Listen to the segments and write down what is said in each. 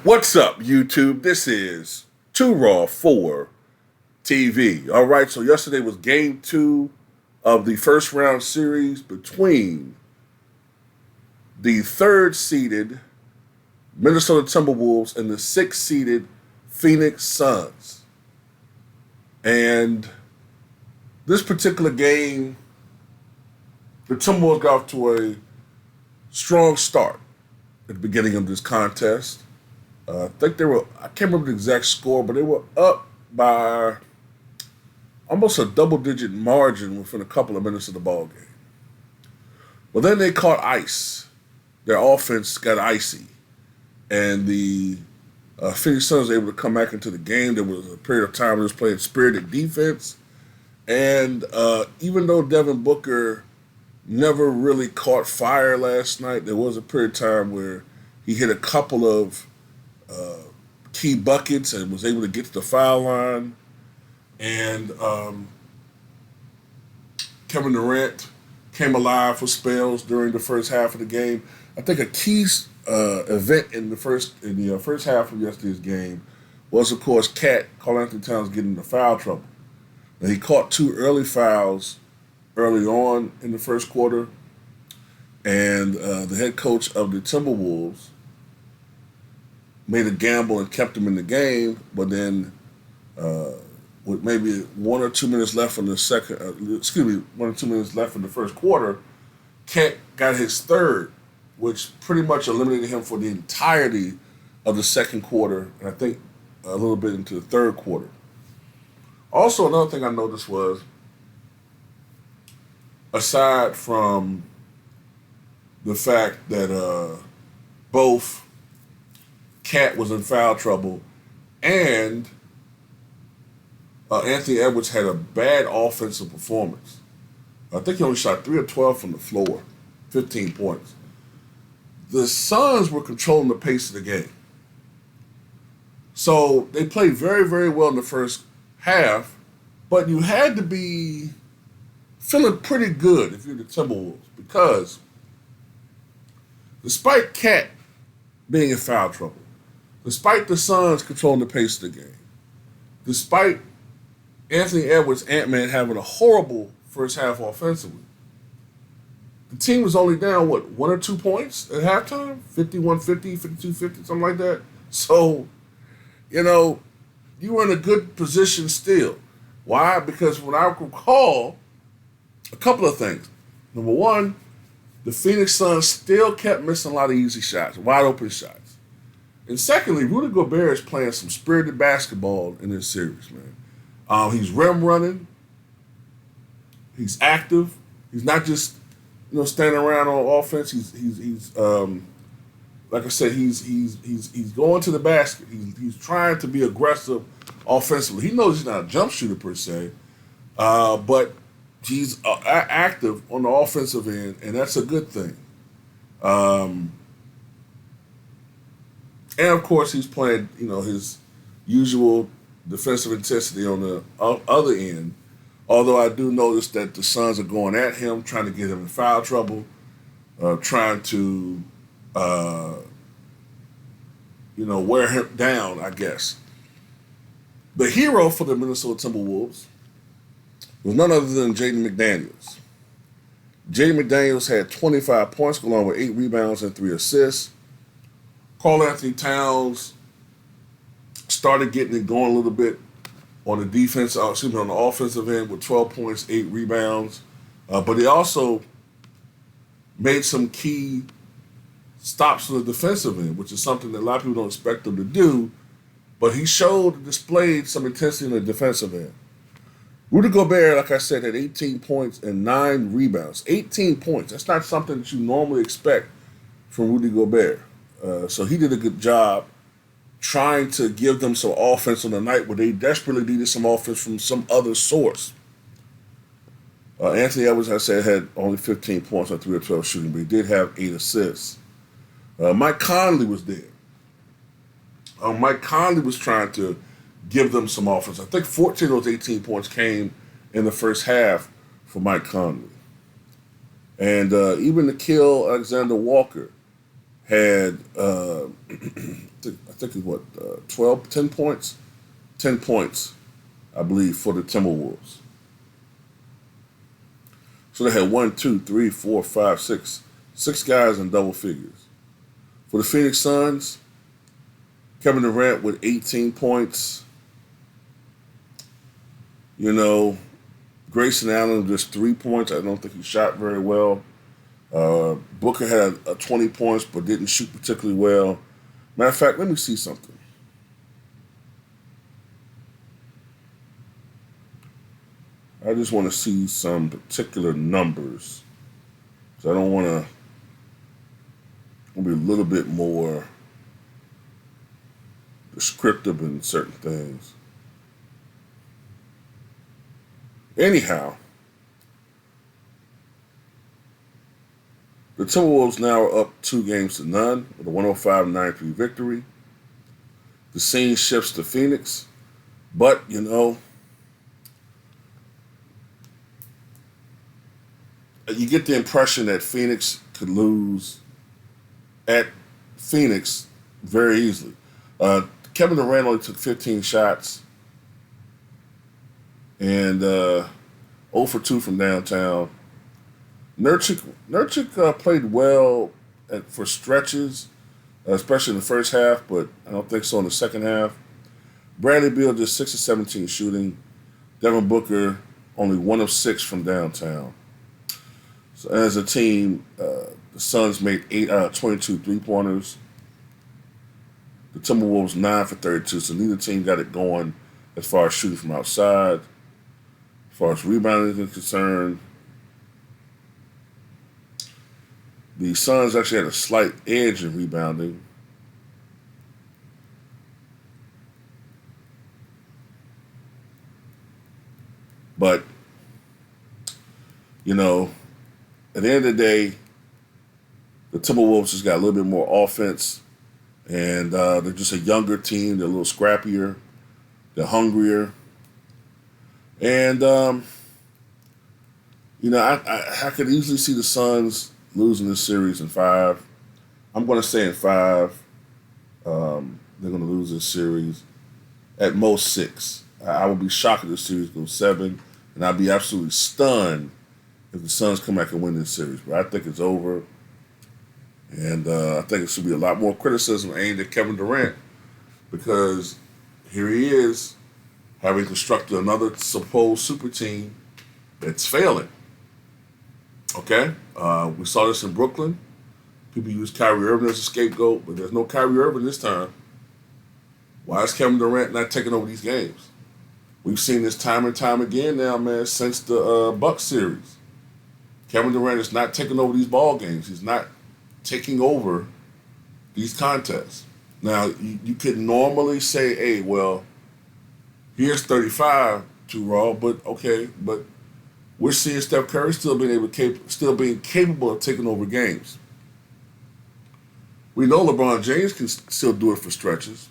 What's up, YouTube? This is Too Raw for TV. All right, so yesterday was game two of the first round series between the third seeded Minnesota Timberwolves and the sixth seeded Phoenix Suns. And this particular game, the Timberwolves got off to a strong start at the beginning of this contest. I think I can't remember the exact score, but they were up by almost a double-digit margin within a couple of minutes of the ball game. Well, then they caught ice. Their offense got icy, and the Phoenix Suns were able to come back into the game. There was a period of time where they was playing spirited defense, and even though Devin Booker never really caught fire last night, there was a period of time where he hit a couple of key buckets and was able to get to the foul line. And Kevin Durant came alive for spells during the first half of the game. I think a key event in the first half of yesterday's game was, of course, Karl Anthony Towns getting into foul trouble. And he caught two early fouls early on in the first quarter, and the head coach of the Timberwolves made a gamble and kept him in the game, but then with maybe 1 or 2 minutes left in the 1 or 2 minutes left in the first quarter, Cat got his third, which pretty much eliminated him for the entirety of the second quarter, and I think a little bit into the third quarter. Also, another thing I noticed was, aside from the fact that both Cat was in foul trouble and Anthony Edwards had a bad offensive performance. I think he only shot 3 of 12 from the floor, 15 points. The Suns were controlling the pace of the game. So they played very, very well in the first half, but you had to be feeling pretty good if you're the Timberwolves, because despite Cat being in foul trouble, despite the Suns controlling the pace of the game, despite Anthony Edwards, Ant-Man, having a horrible first half offensively, the team was only down, 1 or 2 points at halftime? 51-50, 52-50, something like that. So, you were in a good position still. Why? Because when I recall, a couple of things. Number one, the Phoenix Suns still kept missing a lot of easy shots, wide open shots. And secondly, Rudy Gobert is playing some spirited basketball in this series, man. He's rim running. He's active. He's not just standing around on offense. He's like I said, he's going to the basket. He's trying to be aggressive offensively. He knows he's not a jump shooter per se, but he's active on the offensive end, and that's a good thing. And, of course, he's playing, his usual defensive intensity on the other end. Although I do notice that the Suns are going at him, trying to get him in foul trouble, trying to, wear him down, I guess. The hero for the Minnesota Timberwolves was none other than Jaden McDaniels. Jaden McDaniels had 25 points, along with 8 rebounds and 3 assists. Karl Anthony Towns started getting it going a little bit on the on the offensive end with 12 points, 8 rebounds. But he also made some key stops on the defensive end, which is something that a lot of people don't expect him to do. But he displayed some intensity on the defensive end. Rudy Gobert, like I said, had 18 points and 9 rebounds. 18 points. That's not something that you normally expect from Rudy Gobert. So he did a good job trying to give them some offense on the night where they desperately needed some offense from some other source. Anthony Edwards, I said, had only 15 points on 3 of 12 shooting, but he did have 8 assists. Mike Conley was there. Mike Conley was trying to give them some offense. I think 14 of those 18 points came in the first half for Mike Conley. And even Nickeil Alexander-Walker had I think it's what 12, 10 points, 10 points, I believe, for the Timberwolves. So they had one, two, three, four, five, six guys in double figures. For the Phoenix Suns, Kevin Durant with 18 points. You know, Grayson Allen just 3 points. I don't think he shot very well. Booker had 20 points but didn't shoot particularly well. Matter of fact, let me see something. I just want to see some particular numbers. So I don't want to be a little bit more descriptive in certain things. Anyhow, the Timberwolves now are up 2-0 with a 105-93 victory. The scene shifts to Phoenix, but you get the impression that Phoenix could lose at Phoenix very easily. Kevin Durant only took 15 shots and 0 for 2 from downtown. Nurkic played well for stretches, especially in the first half, but I don't think so in the second half. Bradley Beal just 6 of 17 shooting. Devin Booker only 1 of 6 from downtown. So as a team, the Suns made 8 out of 22 three-pointers. The Timberwolves 9 for 32, so neither team got it going as far as shooting from outside. As far as rebounding is concerned, the Suns actually had a slight edge in rebounding. But, at the end of the day, the Timberwolves just got a little bit more offense, and they're just a younger team. They're a little scrappier. They're hungrier. And, I could easily see the Suns losing this series in 5. I'm going to say in 5. They're going to lose this series at most 6. I would be shocked if this series goes 7, and I'd be absolutely stunned if the Suns come back and win this series. But I think it's over, and I think it should be a lot more criticism aimed at Kevin Durant because here he is having constructed another supposed super team that's failing. Okay? We saw this in Brooklyn. People use Kyrie Irving as a scapegoat, but there's no Kyrie Irving this time. Why is Kevin Durant not taking over these games? We've seen this time and time again now, man, since the Bucks series. Kevin Durant is not taking over these ball games. He's not taking over these contests. Now, you could normally say, hey, well, here's 35 too raw, but okay, but we're seeing Steph Curry still being capable of taking over games. We know LeBron James can still do it for stretches.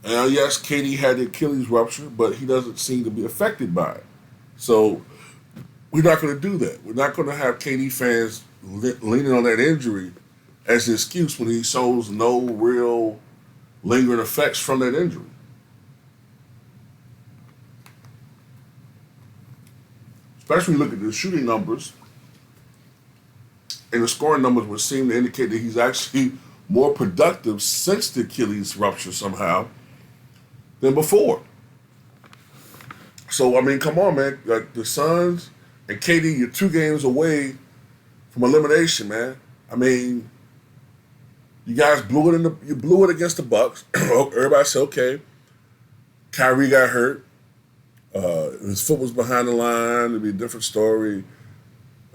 And yes, KD had the Achilles rupture, but he doesn't seem to be affected by it. So we're not going to do that. We're not going to have KD fans leaning on that injury as the excuse when he shows no real lingering effects from that injury. Especially when you look at the shooting numbers, and the scoring numbers would seem to indicate that he's actually more productive since the Achilles rupture somehow than before. So, I mean, come on, man. Like the Suns and KD, you're 2 games away from elimination, man. I mean, you guys blew it against the Bucks. Everybody said, okay. Kyrie got hurt. His foot was behind the line. It'd be a different story.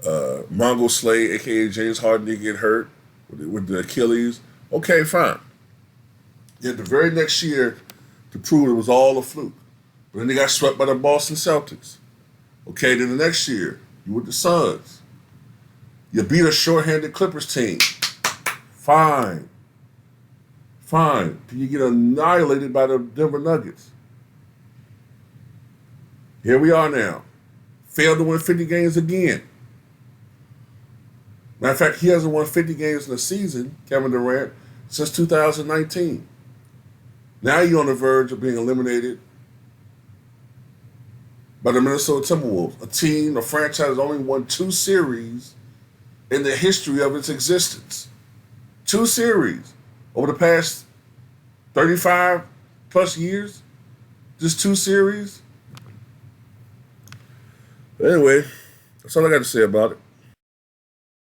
Mongo Slade, a.k.a. James Harden, did get hurt with the Achilles. Okay, fine. Yet the very next year, to prove it was all a fluke. But then they got swept by the Boston Celtics. Okay, then the next year, you with the Suns. You beat a shorthanded Clippers team. Fine. Then you get annihilated by the Denver Nuggets. Here we are now. Failed to win 50 games again. Matter of fact, he hasn't won 50 games in a season, Kevin Durant, since 2019. Now you're on the verge of being eliminated by the Minnesota Timberwolves, a team, a franchise that has only won 2 series in the history of its existence. 2 series over the past 35 plus years. Just 2 series. But anyway, that's all I got to say about it.